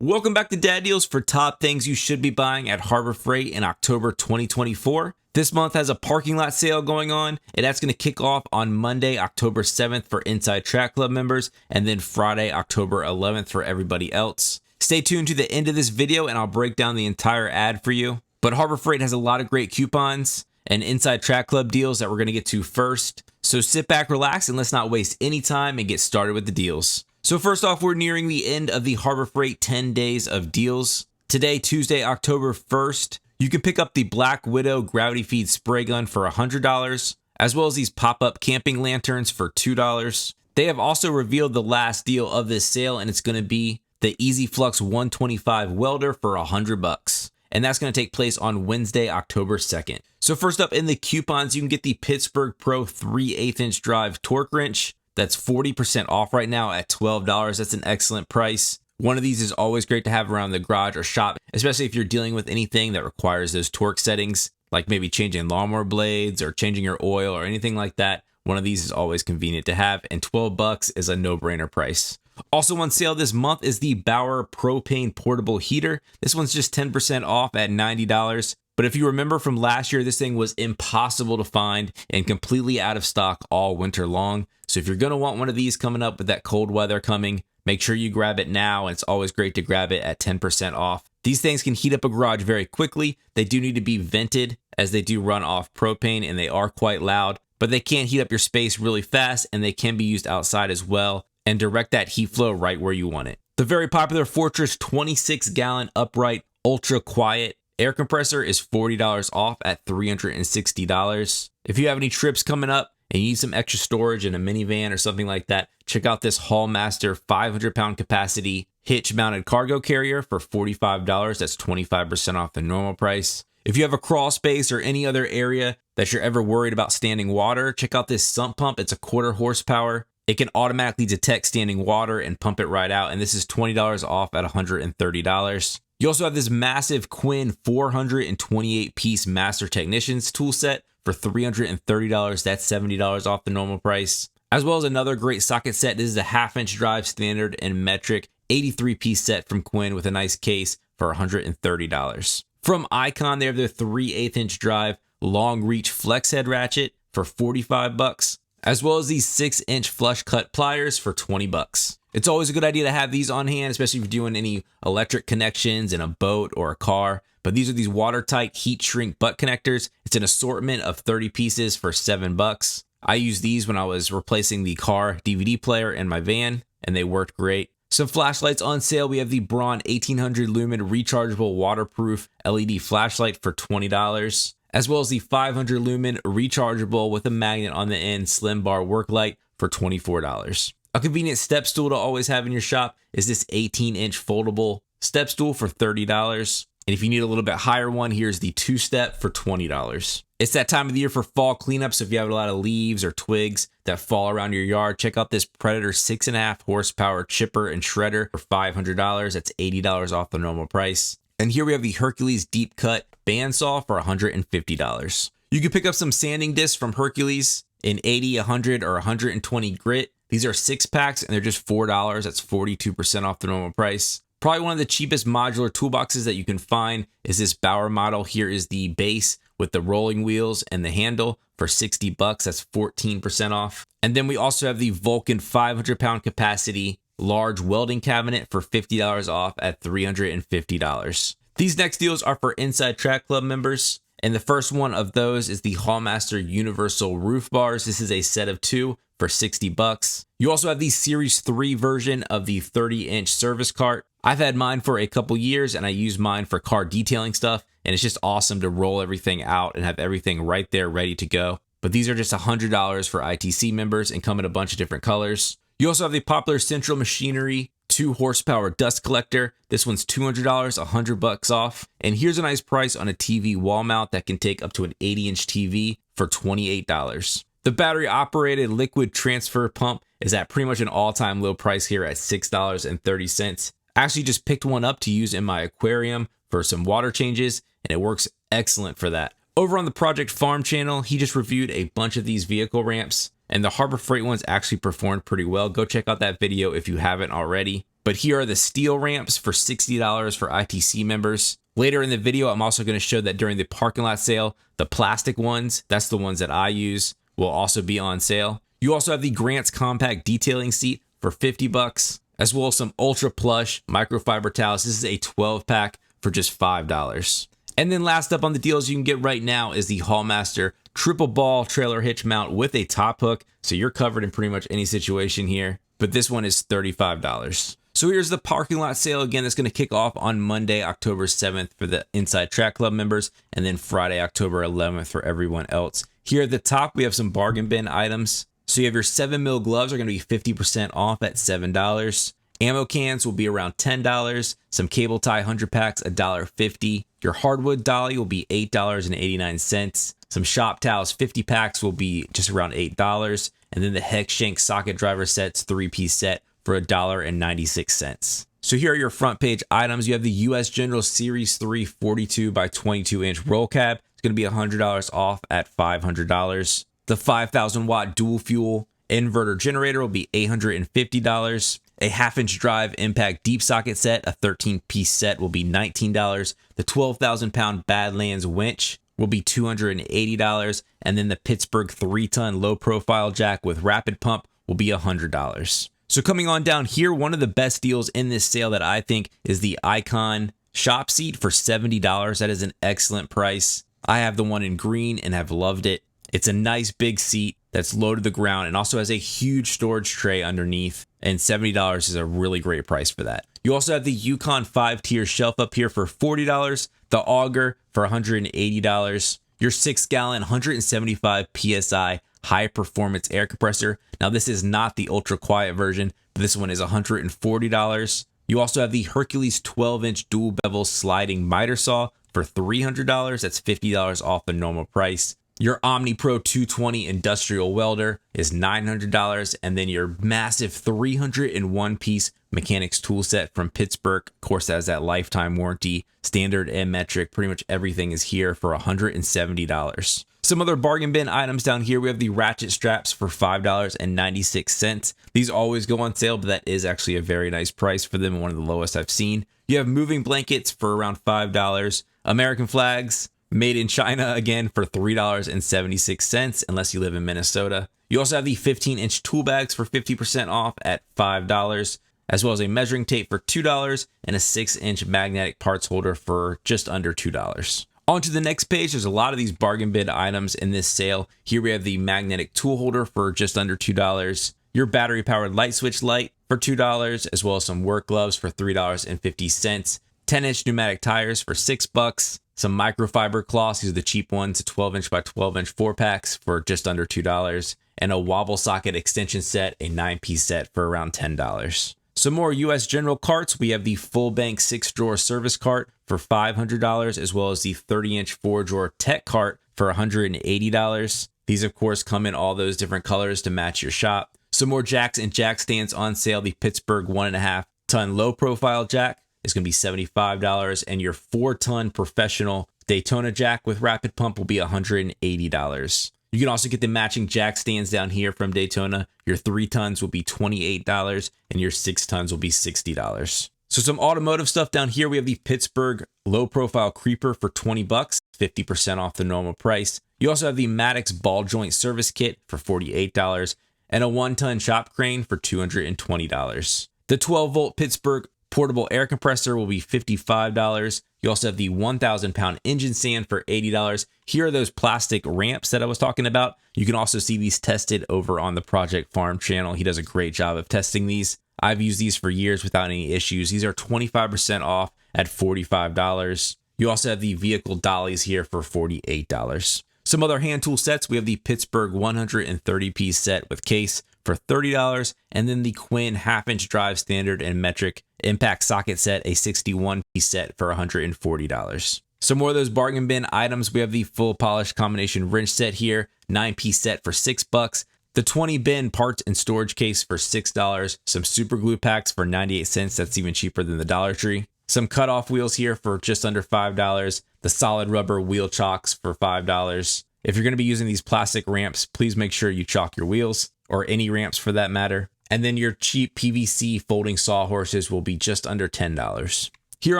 Welcome back to Dad Deals for top things you should be buying at Harbor Freight in October 2024. This month has a parking lot sale going on, and that's going to kick off on Monday, October 7th for Inside Track Club members, and then Friday, October 11th for everybody else. Stay tuned to the end of this video, and I'll break down the entire ad for you. But Harbor Freight has a lot of great coupons and Inside Track Club deals that we're going to get to first. So sit back, relax, and let's not waste any time and get started with the deals. So first off, we're nearing the end of the Harbor Freight 10 days of deals. Today, Tuesday, October 1st, you can pick up the Black Widow Gravity Feed Spray Gun for $100, as well as these pop-up camping lanterns for $2. They have also revealed the last deal of this sale, and it's going to be the Easy Flux 125 welder for $100. And that's going to take place on Wednesday, October 2nd. So first up in the coupons, you can get the Pittsburgh Pro 3/8" drive torque wrench. That's 40% off right now at $12. That's an excellent price. One of these is always great to have around the garage or shop, especially if you're dealing with anything that requires those torque settings, like maybe changing lawnmower blades or changing your oil or anything like that. One of these is always convenient to have, and $12 is a no-brainer price. Also on sale this month is the Bauer Propane Portable Heater. This one's just 10% off at $90. But if you remember from last year, this thing was impossible to find and completely out of stock all winter long. So if you're going to want one of these coming up with that cold weather coming, make sure you grab it now. And it's always great to grab it at 10% off. These things can heat up a garage very quickly. They do need to be vented as they do run off propane and they are quite loud, but they can heat up your space really fast and they can be used outside as well and direct that heat flow right where you want it. The very popular Fortress 26-gallon upright ultra quiet air compressor is $40 off at $360. If you have any trips coming up and you need some extra storage in a minivan or something like that, check out this Hallmaster 500-pound capacity hitch-mounted cargo carrier for $45. That's 25% off the normal price. If you have a crawl space or any other area that you're ever worried about standing water, check out this sump pump. It's a 1/4 horsepower. It can automatically detect standing water and pump it right out, and this is $20 off at $130. You also have this massive Quinn 428-piece Master Technicians tool set for $330. That's $70 off the normal price. As well as another great socket set. This is a 1/2-inch drive standard and metric 83-piece set from Quinn with a nice case for $130. From Icon, they have their 3/8" drive long reach flex head ratchet for $45, as well as these 6-inch flush cut pliers for $20. It's always a good idea to have these on hand, especially if you're doing any electric connections in a boat or a car. But these are these watertight heat shrink butt connectors. It's an assortment of 30 pieces for $7. I used these when I was replacing the car DVD player in my van, and they worked great. Some flashlights on sale. We have the Braun 1800 lumen rechargeable waterproof LED flashlight for $20, as well as the 500 lumen rechargeable with a magnet on the end slim bar work light for $24. A convenient step stool to always have in your shop is this 18-inch foldable step stool for $30. And if you need a little bit higher one, here's the 2-step for $20. It's that time of the year for fall cleanup, so if you have a lot of leaves or twigs that fall around your yard, check out this Predator 6.5 horsepower chipper and shredder for $500. That's $80 off the normal price. And here we have the Hercules Deep Cut bandsaw for $150. You can pick up some sanding discs from Hercules in 80, 100, or 120 grit. These are 6-packs and they're just $4. That's 42% off the normal price. Probably one of the cheapest modular toolboxes that you can find is this Bauer model. Here is the base with the rolling wheels and the handle for $60. That's 14% off. And then we also have the Vulcan 500-pound capacity large welding cabinet for $50 off at $350. These next deals are for Inside Track Club members. And the first one of those is the Hallmaster Universal Roof Bars. This is a set of 2 for $60. You also have the Series 3 version of the 30-inch service cart. I've had mine for a couple years and I use mine for car detailing stuff. And it's just awesome to roll everything out and have everything right there ready to go. But these are just $100 for ITC members and come in a bunch of different colors. You also have the popular Central Machinery 2-horsepower dust collector. This one's $200, $100 off. And here's a nice price on a TV wall mount that can take up to an 80-inch TV for $28. The battery operated liquid transfer pump is at pretty much an all-time low price here at $6.30. I actually just picked one up to use in my aquarium for some water changes, and it works excellent for that. Over on the Project Farm channel, he just reviewed a bunch of these vehicle ramps, and the Harbor Freight ones actually performed pretty well. Go check out that video if you haven't already. But here are the steel ramps for $60 for ITC members. Later in the video, I'm also going to show that during the parking lot sale, the plastic ones, that's the ones that I use, will also be on sale. You also have the Grant's compact detailing seat for $50, as well as some ultra plush microfiber towels. This is a 12-pack for just $5. And then last up on the deals you can get right now is the Hallmaster triple ball trailer hitch mount with a top hook. So you're covered in pretty much any situation here, but this one is $35. So here's the parking lot sale again. That's going to kick off on Monday, October 7th for the Inside Track Club members, and then Friday, October 11th for everyone else. Here at the top, we have some bargain bin items. So you have your 7mm gloves are going to be 50% off at $7. Ammo cans will be around $10. Some cable tie 100 packs, $1.50. Your hardwood dolly will be $8.89. Some shop towels 50 packs will be just around $8. And then the hex shank socket driver sets 3-piece set for $1.96. So here are your front page items. You have the US General Series 3 42 by 22 inch roll cab. It's going to be $100 off at $500. The 5,000 watt dual fuel inverter generator will be $850. A 1/2-inch drive impact deep socket set, a 13-piece set, will be $19. The 12,000 pound Badlands winch will be $280. And then the Pittsburgh 3-ton low profile jack with rapid pump will be $100. So coming on down here, one of the best deals in this sale that I think is the Icon shop seat for $70. That is an excellent price. I have the one in green and have loved it. It's a nice big seat that's low to the ground and also has a huge storage tray underneath, and $70 is a really great price for that. You also have the Yukon 5-tier shelf up here for $40, the Auger for $180, your 6-gallon 175 PSI high performance air compressor. Now this is not the ultra quiet version, but this one is $140. You also have the Hercules 12-inch dual bevel sliding miter saw for $300. That's $50 off the normal price. Your Omni Pro 220 industrial welder is $900, and then your massive 301-piece mechanics tool set from Pittsburgh, of course, has that lifetime warranty, standard and metric. Pretty much everything is here for $170. Some other bargain bin items down here. We have the ratchet straps for $5.96. These always go on sale, but that is actually a very nice price for them, and one of the lowest I've seen. You have moving blankets for around $5. American flags made in China, again, for $3.76, unless you live in Minnesota. You also have the 15-inch tool bags for 50% off at $5, as well as a measuring tape for $2 and a 6-inch magnetic parts holder for just under $2. On to the next page, there's a lot of these bargain bin items in this sale. Here we have the magnetic tool holder for just under $2, your battery-powered light switch light for $2, as well as some work gloves for $3.50, 10-inch pneumatic tires for $6, some microfiber cloths, these are the cheap ones, a 12-inch by 12-inch 4-packs for just under $2, and a wobble socket extension set, a 9-piece set for around $10. Some more US General carts. We have the full bank 6-drawer service cart for $500, as well as the 30-inch 4-drawer tech cart for $180. These, of course, come in all those different colors to match your shop. Some more jacks and jack stands on sale. The Pittsburgh 1.5-ton low profile jack is going to be $75, and your 4-ton professional Daytona jack with rapid pump will be $180. You can also get the matching jack stands down here from Daytona. Your 3 tons will be $28, and your 6 tons will be $60. So some automotive stuff down here. We have the Pittsburgh low profile creeper for $20, 50% off the normal price. You also have the Maddox ball joint service kit for $48, and a 1-ton shop crane for $220. The 12-volt Pittsburgh portable air compressor will be $55. You also have the 1,000-pound engine stand for $80. Here are those plastic ramps that I was talking about. You can also see these tested over on the Project Farm channel. He does a great job of testing these. I've used these for years without any issues. These are 25% off at $45. You also have the vehicle dollies here for $48. Some other hand tool sets. We have the Pittsburgh 130-piece set with case for $30, and then the Quinn 1/2-inch drive standard and metric impact socket set, a 61-piece set for $140. Some more of those bargain bin items. We have the full polished combination wrench set here, 9-piece set for $6. The 20-bin parts and storage case for $6. Some super glue packs for 98 cents. That's even cheaper than the Dollar Tree. Some cutoff wheels here for just under $5. The solid rubber wheel chocks for $5. If you're going to be using these plastic ramps, please make sure you chalk your wheels, or any ramps for that matter. And then your cheap PVC folding sawhorses will be just under $10. Here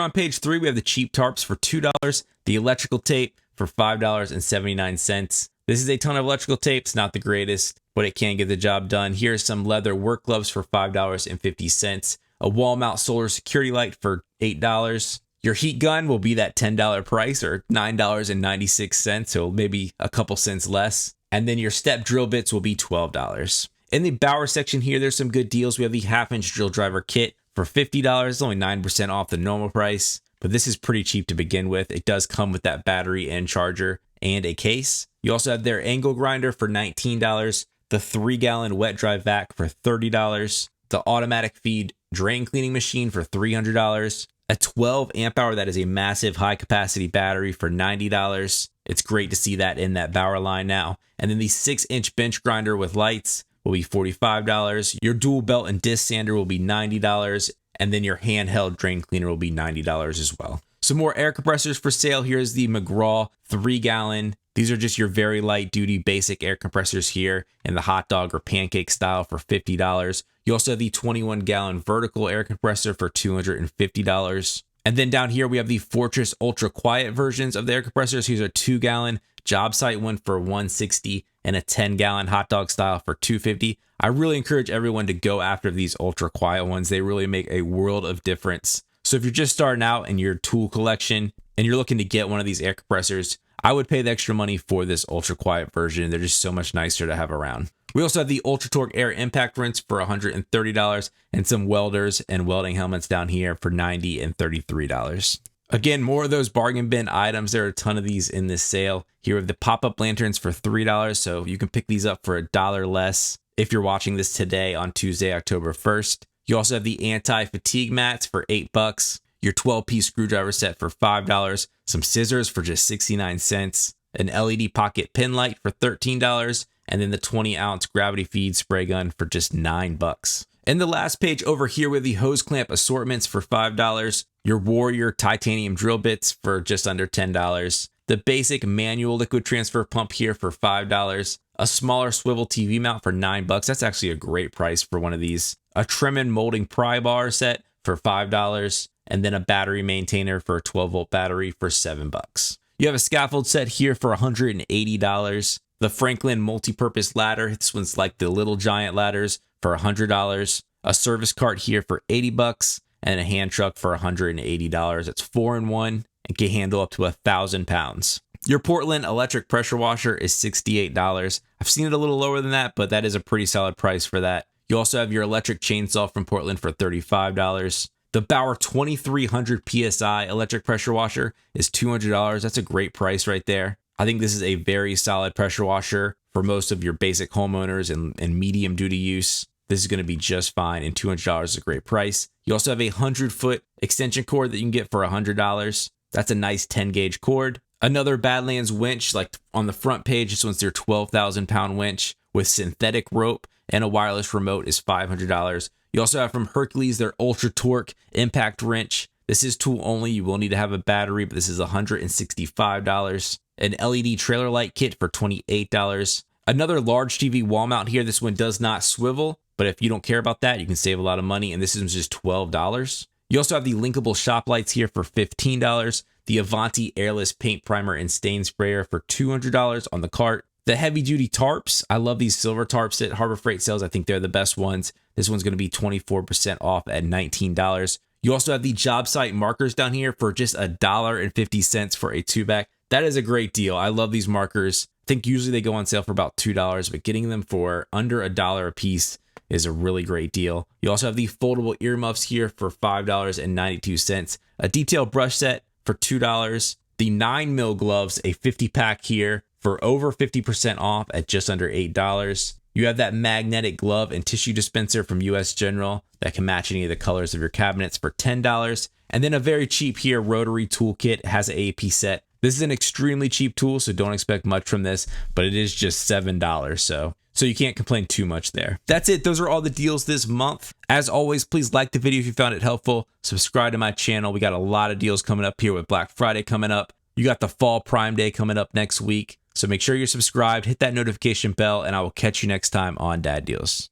on page 3, we have the cheap tarps for $2, the electrical tape for $5.79. This is a ton of electrical tape. It's not the greatest, but it can get the job done. Here's some leather work gloves for $5.50. A wall mount solar security light for $8. Your heat gun will be that $10 price, or $9.96, so maybe a couple cents less. And then your step drill bits will be $12. In the Bauer section here, there's some good deals. We have the half-inch drill driver kit for $50. It's only 9% off the normal price, but this is pretty cheap to begin with. It does come with that battery and charger and a case. You also have their angle grinder for $19, the 3-gallon wet dry vac for $30, the automatic feed drain cleaning machine for $300, a 12 amp hour that is a massive high capacity battery for $90. It's great to see that in that Bauer line now. And then the 6-inch bench grinder with lights will be $45. Your dual belt and disc sander will be $90. And then your handheld drain cleaner will be $90 as well. Some more air compressors for sale. Here's the McGraw 3-gallon. These are just your very light duty basic air compressors here in the hot dog or pancake style for $50. You also have the 21-gallon vertical air compressor for $250. And then down here we have the Fortress Ultra Quiet versions of the air compressors. Here's a 2-gallon job site one for $160 and a 10-gallon hot dog style for $250. I really encourage everyone to go after these ultra quiet ones. They really make a world of difference. So if you're just starting out in your tool collection and you're looking to get one of these air compressors, I would pay the extra money for this ultra quiet version. They're just so much nicer to have around. We also have the Ultra Torque Air Impact Rinse for $130 and some welders and welding helmets down here for $90 and $33. Again, more of those bargain bin items. There are a ton of these in this sale. Here we have the pop-up lanterns for $3, so you can pick these up for $1 less if you're watching this today on Tuesday, October 1st. You also have the anti-fatigue mats for $8, your 12-piece screwdriver set for $5, some scissors for just 69 cents, an LED pocket pin light for $13, and then the 20-ounce gravity feed spray gun for just $9. In the last page over here with the hose clamp assortments for $5, your Warrior titanium drill bits for just under $10, the basic manual liquid transfer pump here for $5, a smaller swivel TV mount for $9. That's actually a great price for one of these. A trim and molding pry bar set for $5, and then a battery maintainer for a 12-volt battery for $7. You have a scaffold set here for $180. The Franklin multi-purpose ladder, this one's like the little giant ladders, for $100. A service cart here for $80, and a hand truck for $180. That's 4-in-1 and can handle up to 1,000 pounds. Your Portland electric pressure washer is $68. I've seen it a little lower than that, but that is a pretty solid price for that. You also have your electric chainsaw from Portland for $35. The Bauer 2300 PSI electric pressure washer is $200. That's a great price right there. I think this is a very solid pressure washer for most of your basic homeowners and medium duty use. This is going to be just fine, and $200 is a great price. You also have a 100-foot extension cord that you can get for $100. That's a nice 10-gauge cord. Another Badlands winch, like on the front page, this one's their 12,000-pound winch with synthetic rope and a wireless remote, is $500. You also have from Hercules their Ultra Torque impact wrench. This is tool only. You will need to have a battery, but this is $165. An LED trailer light kit for $28. Another large TV wall mount here. This one does not swivel, but if you don't care about that, you can save a lot of money, and this is just $12. You also have the linkable shop lights here for $15. The Avanti airless paint primer and stain sprayer for $200 on the cart. The heavy duty tarps. I love these silver tarps at Harbor Freight sales. I think they're the best ones. This one's going to be 24% off at $19. You also have the job site markers down here for just $1.50 for a 2-pack. That is a great deal. I love these markers. I think usually they go on sale for about $2, but getting them for under $1 a piece is a really great deal. You also have the foldable earmuffs here for $5.92. A detailed brush set for $2. The 9mm gloves, a 50-pack here for over 50% off at just under $8. You have that magnetic glove and tissue dispenser from US General that can match any of the colors of your cabinets for $10. And then a very cheap here rotary toolkit has an AP set. This is an extremely cheap tool, so don't expect much from this, but it is just $7, so you can't complain too much there. That's it. Those are all the deals this month. As always, please like the video if you found it helpful. Subscribe to my channel. We got a lot of deals coming up here with Black Friday coming up. You got the Fall Prime Day coming up next week. So make sure you're subscribed, hit that notification bell, and I will catch you next time on Dad Deals.